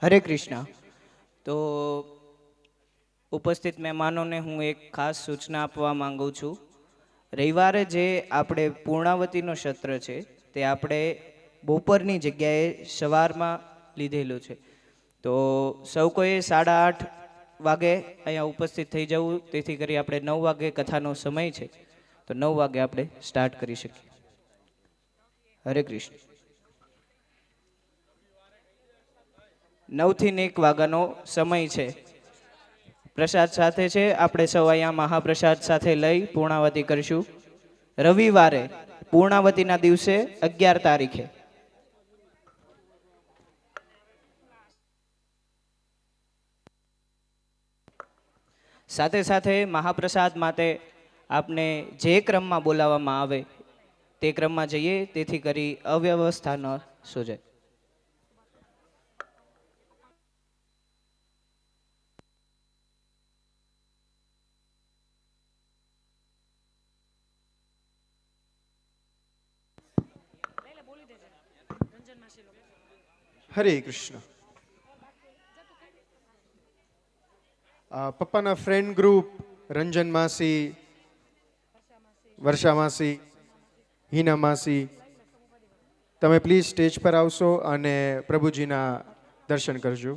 હરે કૃષ્ણ. તો ઉપસ્થિત મહેમાનોને હું એક ખાસ સૂચના આપવા માંગુ છું. રવિવારે જે આપણે પૂર્ણાવતીનો સત્ર છે તે આપણે બપોરની જગ્યાએ સવારમાં લીધેલું છે. તો સૌ કોઈ 8:30 વાગે અહીંયા ઉપસ્થિત થઈ જવું, તેથી કરી આપણે 9 વાગે કથાનો સમય છે, તો 9 વાગે આપણે સ્ટાર્ટ કરી શકીએ. હરે કૃષ્ણ. 9 થી 1 વાગ્યાનો સમય છે. પ્રસાદ સાથે છે, આપણે સૌ અહીંયા મહાપ્રસાદ સાથે લઈ પૂર્ણાવતી કરીશું. રવિવારે પૂર્ણાવતીના દિવસે 11 તારીખે. સાથે સાથે મહાપ્રસાદ માટે આપને જે ક્રમમાં બોલાવવામાં આવે તે ક્રમમાં જઈએ, તેથી કરી અવ્યવસ્થા ન સર્જાય. હરે કૃષ્ણ. પપ્પાના ફ્રેન્ડ ગ્રુપ રંજન માસી, વર્ષા માસી, હિના માસી, તમે પ્લીઝ સ્ટેજ પર આવશો અને પ્રભુજીના દર્શન કરજો.